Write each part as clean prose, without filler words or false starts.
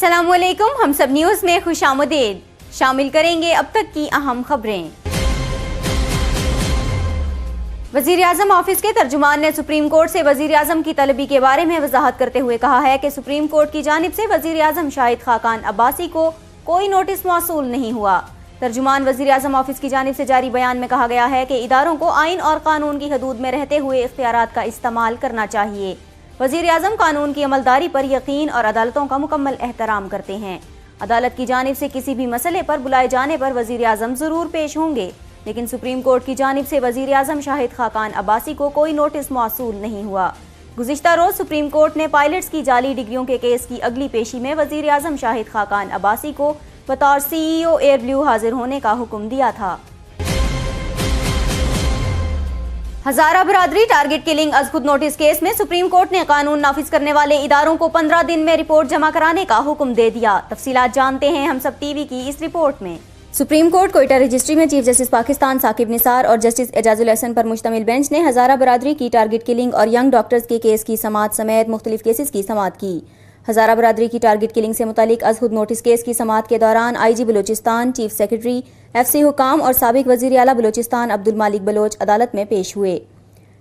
अस्सलाम वालेकुम। हम सब न्यूज़ में खुशामदीद। शामिल करेंगे अब तक की अहम खबरें। वज़ीर आज़म ऑफिस के तर्जुमान ने सुप्रीम कोर्ट से वज़ीर आज़म की तलबी के बारे में वजाहत करते हुए कहा है कि सुप्रीम कोर्ट की जानिब से वज़ीर आज़म शाहिद खाकान अब्बासी को कोई नोटिस मौसूल नहीं हुआ। तर्जुमान वज़ीर आज़म ऑफिस की जानिब से जारी बयान में कहा गया है कि इदारों को आइन और कानून की हदूद में रहते हुए इख्तियारात का इस्तेमाल करना चाहिए। वज़ीर आज़म कानून की अमलदारी पर यकीन और अदालतों का मुकम्मल एहतराम करते हैं। अदालत की जानिब से किसी भी मसले पर बुलाए जाने पर वज़ीर आज़म ज़रूर पेश होंगे, लेकिन सुप्रीम कोर्ट की जानिब से वज़ीर आज़म शाहिद खाकान अब्बासी को कोई नोटिस मौसूल नहीं हुआ। गुज़िश्ता रोज़ सुप्रीम कोर्ट ने पायलट्स की जाली डिग्रियों के केस की अगली पेशी में वज़ीर आज़म शाहिद खाकान अब्बासी को बतौर CEO एयर ब्लू हाजिर होने का हुक्म दिया था। हज़ारा बरादरी टारगेट किलिंग अज़ खुद नोटिस केस में सुप्रीम कोर्ट ने कानून नाफिज करने वाले इदारों को 15 दिन में रिपोर्ट जमा कराने का हुक्म दे दिया। तफसीलात जानते हैं हम सब टीवी की इस रिपोर्ट में। सुप्रीम कोर्ट कोयटा रजिस्ट्री में चीफ जस्टिस पाकिस्तान साकिब निसार और जस्टिस एजाजुल हसन पर मुश्तमिल बेंच ने हज़ारा बरादरी की टारगेट किलिंग और यंग डॉक्टर्स के केस की समाअत समेत मुख्तलिफ केसेस की समाअत की। हज़ारा बरादरी की टारगेट किलिंग से मुतालिक अज़ खुद नोटिस केस की समाअत के दौरान IG Balochistan, chief secretary, FC हुकाम और साबिक वज़ीर आला बलूचिस्तान अब्दुल मालिक बलोच अदालत में पेश हुए।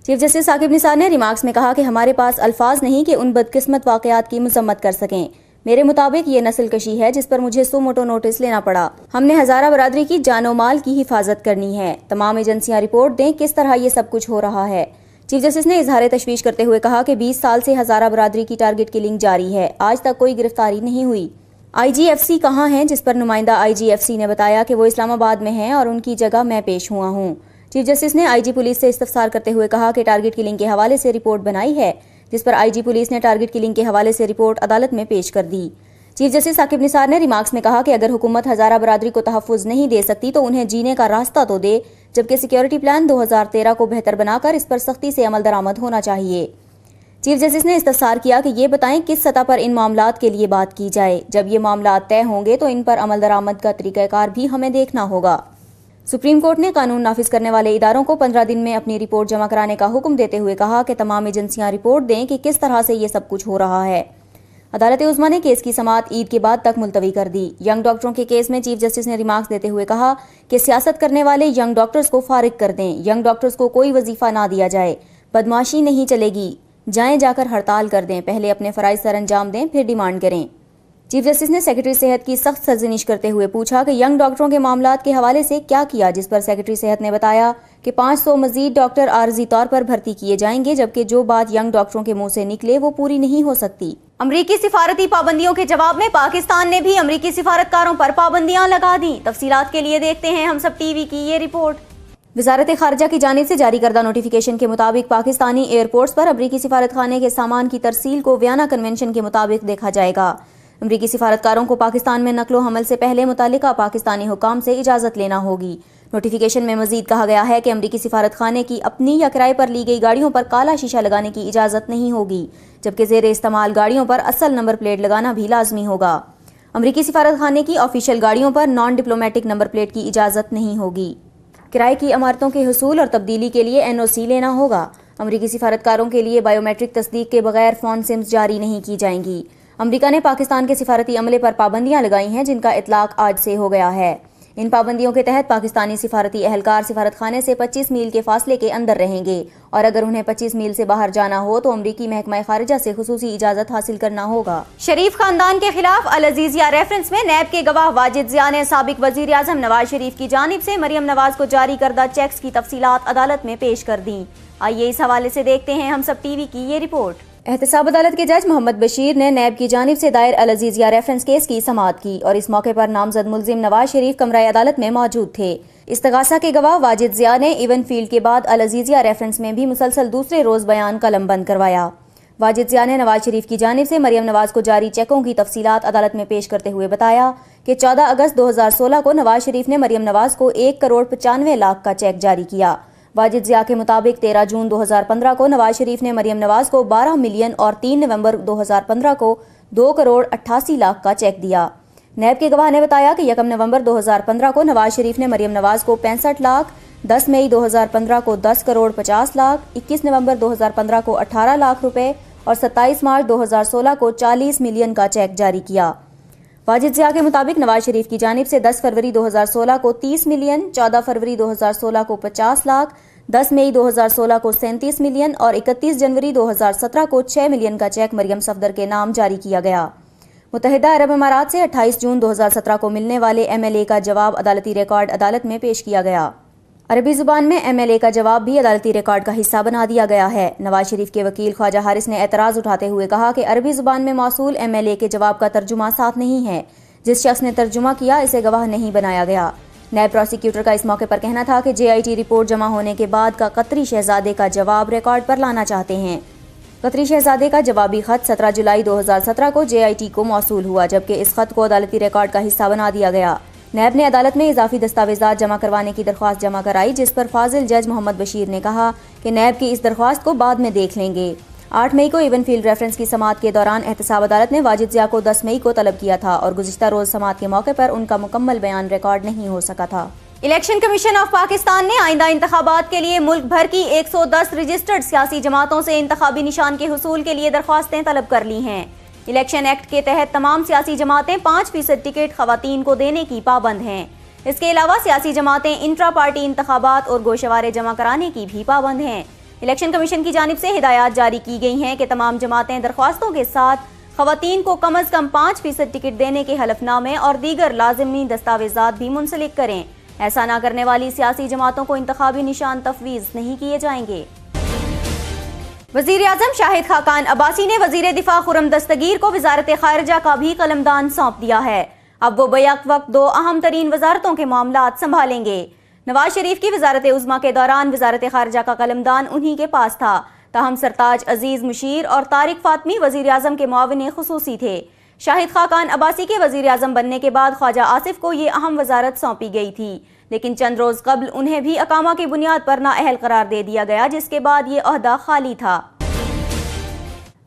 चीफ जस्टिस साकिब निसार ने रिमार्क्स में कहा कि हमारे पास अल्फाज नहीं कि उन बदकिस्मत वाक़यात की मज़म्मत कर सकें। मेरे मुताबिक ये नस्ल कशी है जिस पर मुझे सो मोटो नोटिस लेना पड़ा। हमने हज़ारा बरादरी की जानो माल की हिफाजत करनी है। तमाम एजेंसियां रिपोर्ट दें किस तरह ये सब कुछ हो रहा है। चीफ जस्टिस ने इजहार तशवीश करते हुए कहा कि 20 साल से हज़ारा बरादरी की टारगेट किलिंग जारी है, आज तक कोई गिरफ्तारी नहीं हुई। IGFC कहाँ हैं, जिस पर नुमाइंदा IGFC ने बताया कि वो इस्लामाबाद में हैं और उनकी जगह मैं पेश हुआ हूँ। चीफ जस्टिस ने IG पुलिस से इस्तफसार करते हुए कहा कि टारगेट किलिंग के हवाले से रिपोर्ट बनाई है, जिस पर IG पुलिस ने टारगेट किलिंग के हवाले से रिपोर्ट अदालत में पेश कर दी। चीफ जस्टिस साकिब निसार ने रिमार्क्स में कहा कि अगर हुकूमत हज़ारा बरादरी को तहफ़्फ़ुज़ नहीं दे सकती तो उन्हें जीने का रास्ता तो दे, जबकि सिक्योरिटी प्लान 2013 को बेहतर बनाकर इस पर सख्ती से अमल दरामद होना चाहिए। चीफ जस्टिस ने इस्तफसार किया कि ये बताएं किस सतह पर इन मामलात के लिए बात की जाए। जब ये मामलात तय होंगे तो इन पर अमल दरामद का तरीक़ाकार भी हमें देखना होगा। सुप्रीम कोर्ट ने कानून नाफिज करने वाले इदारों को 15 दिन में अपनी रिपोर्ट जमा कराने का हुक्म देते हुए कहा कि तमाम एजेंसियां रिपोर्ट दें कि किस तरह से ये सब कुछ हो रहा है। अदालत उज़्मा ने केस की समाअत ईद के बाद तक मुलतवी कर दी। यंग डॉक्टरों के केस में चीफ जस्टिस ने रिमार्क्स देते हुए कहा कि सियासत करने वाले यंग डॉक्टर्स को फारिग कर दें। यंग डॉक्टर्स को कोई वजीफा ना दिया जाए, बदमाशी नहीं चलेगी, जाएं जाकर हड़ताल कर दें, पहले अपने फ़राइज़ सर अंजाम दें फिर डिमांड करें। चीफ जस्टिस ने सेक्रेटरी सेहत की सख्त सरजनिश करते हुए पूछा कि यंग डॉक्टरों के मामलात के हवाले से क्या किया, जिस पर सेक्रेटरी सेहत ने बताया कि 500 मजीद डॉक्टर आर्जी तौर पर भर्ती किए जाएंगे, जबकि जो बात यंग डॉक्टरों के मुंह से निकले वो पूरी नहीं हो सकती। अमरीकी सिफारती पाबंदियों के जवाब में पाकिस्तान ने भी अमरीकी सिफारतकारों पर पाबंदियां लगा दी। तफसीलात के लिए देखते हैं हम सब टीवी की ये रिपोर्ट। वज़ारत ख़ारिजा की जानिब से जारी करदा नोटिफिकेशन के मुताबिक पाकिस्तानी एयरपोर्ट्स पर अमरीकी सिफारतखाने के सामान की तरसील को वियना कन्वेंशन के मुताबिक देखा जाएगा। अमरीकी सिफारतकारों को पाकिस्तान में नकलो हमल से पहले मुतालिका पाकिस्तानी हुकाम से इजाज़त लेना होगी। नोटिफिकेशन में मजीद कहा गया है कि अमरीकी सिफारत खाने की अपनी या किराए पर ली गई गाड़ियों पर काला शीशा लगाने की इजाज़त नहीं होगी, जबकि ज़ेर इस्तेमाल गाड़ियों पर असल नंबर प्लेट लगाना भी लाजमी होगा। अमरीकी सिफारत खाने की ऑफिशियल गाड़ियों पर नॉन डिप्लोमेटिक नंबर प्लेट की इजाज़त नहीं होगी। किराए की इमारतों के हुसूल और तब्दीली के लिए NOC लेना होगा। अमरीकी सिफारतकारों के लिए बायोमेट्रिक तस्दीक के बगैर फ़ोन सिम्स जारी नहीं की जाएंगी। अमरीका ने पाकिस्तान के सिफारती अमले पर पाबंदियां लगाई हैं, जिनका इतलाक आज से हो गया है। इन पाबंदियों के तहत पाकिस्तानी सिफारती अहलकार सिफारत खाने से 25 मील के फासले के अंदर रहेंगे और अगर उन्हें 25 मील से बाहर जाना हो तो अमरीकी महकमा खारिजा से खुसूसी इजाजत हासिल करना होगा। शरीफ खानदान के खिलाफ अल अजीजिया रेफरेंस में नैब के गवाह वाजिद जिया ने साबिक वजीर आजम नवाज शरीफ की जानिब से मरियम नवाज को जारी करदा चेक्स की तफसीलात अदालत में पेश कर दी। आइए इस हवाले से देखते हैं हम सब टीवी की ये रिपोर्ट। एहतसाब अदालत के जज मोहम्मद बशीर ने नैब की जानिब से दायर अल अजीजिया रेफरेंस केस की समाअत की और इस मौके पर नामजद मुल्जिम नवाज शरीफ कमरा अदालत में मौजूद थे। इस्तगासा के गवाह वाजिद जिया ने इवन फील्ड के बाद अल अजीजिया रेफरेंस में भी मुसलसल दूसरे रोज बयान कलम बंद करवाया। वाजिद जिया ने नवाज शरीफ की जानिब से मरियम नवाज को जारी चेकों की तफसीलात अदालत में पेश करते हुए बताया कि 14 अगस्त 2016 को नवाज शरीफ ने मरियम नवाज को 1 करोड़ 95 लाख का चेक जारी किया। वाजिद जिया के मुताबिक 13 जून 2015 को नवाज शरीफ ने मरियम नवाज को 12 मिलियन और 3 नवंबर 2015 को 2 करोड़ 88 लाख का चेक दिया। नैब के गवाह ने बताया कि 1 नवंबर 2015 को नवाज शरीफ ने मरियम नवाज को 65 लाख, 10 मई 2015 को 10 करोड़ 50 लाख, 21 नवंबर 2015 को 18 लाख रुपए और 27 मार्च 2016 को 40 मिलियन का चेक जारी किया। واجد ضیاء کے مطابق نواز شریف کی جانب سے 10 فروری 2016 کو 30 ملین، 14 فروری 2016 کو 50 لاکھ، 10 مئی 2016 کو 37 ملین اور 31 جنوری 2017 کو 6 ملین کا چیک مریم صفدر کے نام جاری کیا گیا۔ متحدہ عرب امارات سے 28 جون 2017 کو ملنے والے ایم ایل اے کا جواب عدالتی ریکارڈ عدالت میں پیش کیا گیا۔ عربی زبان میں ایم ایل اے کا جواب بھی عدالتی ریکارڈ کا حصہ بنا دیا گیا ہے۔ نواز شریف کے وکیل خواجہ حارث نے اعتراض اٹھاتے ہوئے کہا کہ عربی زبان میں موصول ایم ایل اے کے جواب کا ترجمہ ساتھ نہیں ہے، جس شخص نے ترجمہ کیا اسے گواہ نہیں بنایا گیا۔ نائب پروسیکیوٹر کا اس موقع پر کہنا تھا کہ JIT رپورٹ جمع ہونے کے بعد کا قطری شہزادے کا جواب ریکارڈ پر لانا چاہتے ہیں۔ قطری شہزادے کا جوابی خط 17 جولائی 2017 کو JIT کو موصول ہوا، جبکہ اس خط کو عدالتی ریکارڈ کا حصہ بنا دیا گیا۔ نیب نے عدالت میں اضافی دستاویزات جمع کروانے کی درخواست جمع کرائی، جس پر فاضل جج محمد بشیر نے کہا کہ نیب کی اس درخواست کو بعد میں دیکھ لیں گے۔ 8 مئی کو ایون فیلڈ ریفرنس کی سماعت کے دوران احتساب عدالت نے واجد ضیاء کو 10 مئی کو طلب کیا تھا اور گزشتہ روز سماعت کے موقع پر ان کا مکمل بیان ریکارڈ نہیں ہو سکا تھا۔ الیکشن کمیشن آف پاکستان نے آئندہ انتخابات کے لیے ملک بھر کی 110 رجسٹرڈ سیاسی جماعتوں سے انتخابی نشان کے حصول کے لیے درخواستیں طلب کر لی ہیں۔ الیکشن ایکٹ کے تحت تمام سیاسی جماعتیں 5% ٹکٹ خواتین کو دینے کی پابند ہیں۔ اس کے علاوہ سیاسی جماعتیں انٹرا پارٹی انتخابات اور گوشوارے جمع کرانے کی بھی پابند ہیں۔ الیکشن کمیشن کی جانب سے ہدایات جاری کی گئی ہیں کہ تمام جماعتیں درخواستوں کے ساتھ خواتین کو کم از کم 5% ٹکٹ دینے کے حلف نامے اور دیگر لازمی دستاویزات بھی منسلک کریں۔ ایسا نہ کرنے والی سیاسی جماعتوں کو انتخابی نشان تفویض نہیں کیے جائیں گے۔ وزیر اعظم شاہد خاقان عباسی نے وزیر دفاع خرم دستگیر کو وزارت خارجہ کا بھی قلمدان سونپ دیا ہے۔ اب وہ بیک وقت 2 اہم ترین وزارتوں کے معاملات سنبھالیں گے۔ نواز شریف کی وزارت عظمیٰ کے دوران وزارت خارجہ کا قلمدان انہی کے پاس تھا، تاہم سرتاج عزیز مشیر اور طارق فاطمی وزیر اعظم کے معاون خصوصی تھے۔ شاہد خاقان عباسی کے وزیر اعظم بننے کے بعد خواجہ آصف کو یہ اہم وزارت سونپی گئی تھی، لیکن چند روز قبل انہیں بھی اقامہ کی بنیاد پر نااہل قرار دے دیا گیا، جس کے بعد یہ عہدہ خالی تھا۔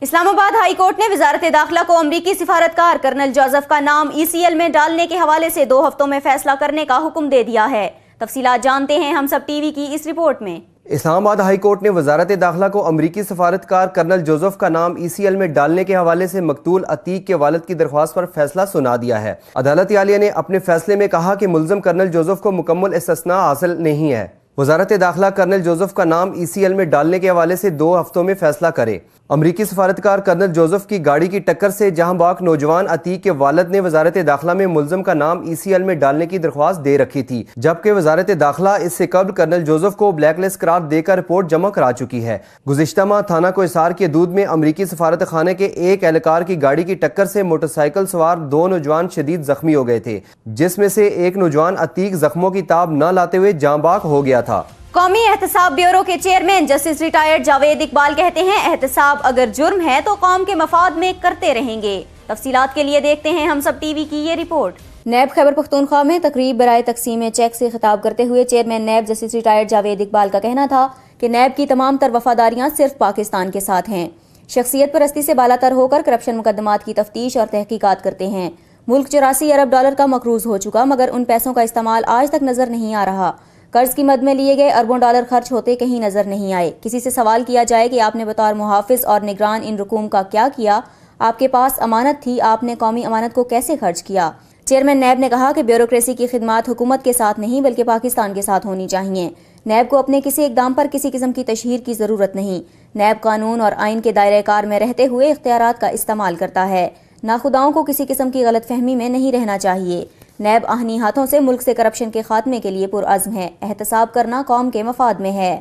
اسلام آباد ہائی کورٹ نے وزارت داخلہ کو امریکی سفارتکار کرنل جوزف کا نام ECL میں ڈالنے کے حوالے سے 2 ہفتوں میں فیصلہ کرنے کا حکم دے دیا ہے۔ تفصیلات جانتے ہیں ہم سب ٹی وی کی اس رپورٹ میں۔ اسلام آباد ہائی کورٹ نے وزارت داخلہ کو امریکی سفارتکار کرنل جوزف کا نام ECL میں ڈالنے کے حوالے سے مقتول عتیق کے والد کی درخواست پر فیصلہ سنا دیا ہے۔ عدالت عالیہ نے اپنے فیصلے میں کہا کہ ملزم کرنل جوزف کو مکمل استثناء حاصل نہیں ہے۔ وزارت داخلہ کرنل جوزف کا نام ECL میں ڈالنے کے حوالے سے 2 ہفتوں میں فیصلہ کرے۔ امریکی سفارتکار کرنل جوزف کی گاڑی کی ٹکر سے جہاں باک نوجوان عتیق کے والد نے وزارت داخلہ میں ملزم کا نام ECL میں ڈالنے کی درخواست دے رکھی تھی، جبکہ وزارت داخلہ اس سے قبل کرنل جوزف کو بلیک لسٹ قرار دے کر رپورٹ جمع کرا چکی ہے۔ گزشتہ ماہ تھانہ کوہسار کے دودھ میں امریکی سفارت خانے کے ایک اہلکار کی گاڑی کی ٹکر سے موٹر سائیکل سوار 2 نوجوان شدید زخمی ہو گئے تھے، جس میں سے ایک نوجوان عتیق زخموں کی تاب نہ لاتے ہوئے جاں باک ہو گیا تھا۔ قومی احتساب بیورو کے chairman justice retired Javed Iqbal کہتے ہیں احتساب اگر جرم ہے تو قوم کے مفاد میں کرتے رہیں گے۔ تفصیلات کے لیے دیکھتے ہیں ہم سب ٹی وی کی یہ رپورٹ۔ نیب خیبر پختونخوا میں تقریب برائے تقسیم چیک سے خطاب کرتے ہوئے chairman NAB justice retired Javed Iqbal کا کہنا تھا کہ نیب کی تمام تر وفاداریاں صرف پاکستان کے ساتھ ہیں، شخصیت پرستی سے بالا تر ہو کر کرپشن مقدمات کی تفتیش اور تحقیقات کرتے ہیں۔ ملک 84 ارب ڈالر کا مقروض ہو چکا، مگر ان پیسوں کا استعمال آج تک نظر نہیں آ رہا۔ قرض کی مد میں لیے گئے اربوں ڈالر خرچ ہوتے کہیں نظر نہیں آئے۔ کسی سے سوال کیا جائے کہ آپ نے بطور محافظ اور نگران ان رقوم کا کیا کیا؟ آپ کے پاس امانت تھی، آپ نے قومی امانت کو کیسے خرچ کیا؟ چیئرمین نیب نے کہا کہ بیوروکریسی کی خدمات حکومت کے ساتھ نہیں بلکہ پاکستان کے ساتھ ہونی چاہیے۔ نیب کو اپنے کسی اقدام پر کسی قسم کی تشہیر کی ضرورت نہیں۔ نیب قانون اور آئین کے دائرہ کار میں رہتے ہوئے اختیارات کا استعمال کرتا ہے۔ ناخداؤں کو کسی قسم کی غلط فہمی میں نہیں رہنا چاہیے۔ نیب آہنی ہاتھوں سے ملک سے کرپشن کے خاتمے کے لیے پرعزم ہے۔ احتساب کرنا قوم کے مفاد میں ہے۔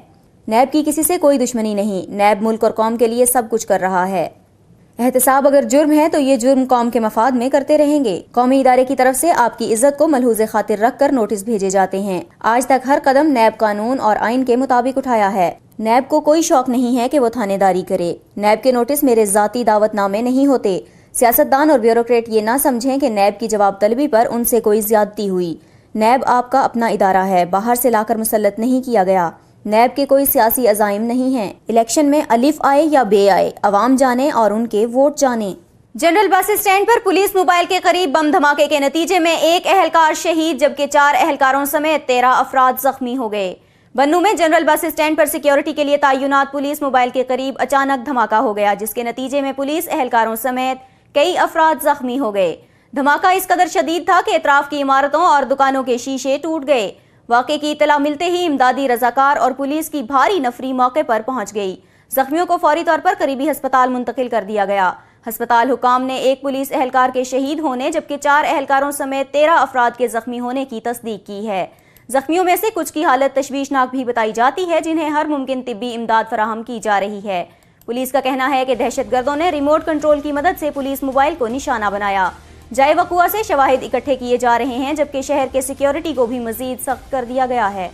نیب کی کسی سے کوئی دشمنی نہیں۔ نیب ملک اور قوم کے لیے سب کچھ کر رہا ہے۔ احتساب اگر جرم ہے تو یہ جرم قوم کے مفاد میں کرتے رہیں گے۔ قومی ادارے کی طرف سے آپ کی عزت کو ملحوظ خاطر رکھ کر نوٹس بھیجے جاتے ہیں۔ آج تک ہر قدم نیب قانون اور آئین کے مطابق اٹھایا ہے۔ نیب کو کوئی شوق نہیں ہے کہ وہ تھانے داری کرے۔ نیب کے نوٹس میرے ذاتی دعوت نامے نہیں ہوتے۔ سیاستدان اور بیوروکریٹ یہ نہ سمجھیں کہ نیب کی جواب طلبی پر ان سے کوئی زیادتی ہوئی۔ نیب آپ کا اپنا ادارہ ہے، باہر سے لا کر مسلط نہیں کیا گیا۔ نیب کے کوئی سیاسی عزائم نہیں ہیں۔ الیکشن میں الف آئے یا بے آئے، عوام جانے اور ان کے ووٹ جانے۔ جنرل بس اسٹینڈ پر پولیس موبائل کے قریب بم دھماکے کے نتیجے میں 1 اہلکار شہید جبکہ 4 اہلکاروں سمیت 13 افراد زخمی ہو گئے۔ بنوں میں جنرل بس اسٹینڈ پر سیکیورٹی کے لیے تعینات پولیس موبائل کے قریب اچانک دھماکہ ہو گیا، جس کے نتیجے میں پولیس اہلکاروں سمیت کئی افراد زخمی ہو گئے۔ धमाका इस कदर शदीद था कि एतराफ की इमारतों और दुकानों के शीशे टूट गए। वाक़े की इत्तला मिलते ही इमदादी रजाकार और पुलिस की भारी नफरी मौके पर पहुंच गई। जख्मियों को फौरी तौर पर करीबी हस्पताल मुंतकिल कर दिया गया। हस्पताल हुकाम ने एक पुलिस एहलकार के शहीद होने जबकि 4 एहलकारों समेत 13 अफराद के जख्मी होने की तस्दीक की है। जख्मियों में से कुछ की हालत तशवीशनाक भी बताई जाती है, जिन्हें हर मुमकिन तिब्बी इमदाद फराहम की जा रही है। पुलिस का कहना है कि दहशतगर्दों ने रिमोट कंट्रोल की मदद से पुलिस मोबाइल को निशाना बनाया। जाए वकुआ से शवाहिद इकट्ठे किए जा रहे हैं, जबकि शहर के सिक्योरिटी को भी मजीद सख्त कर दिया गया है।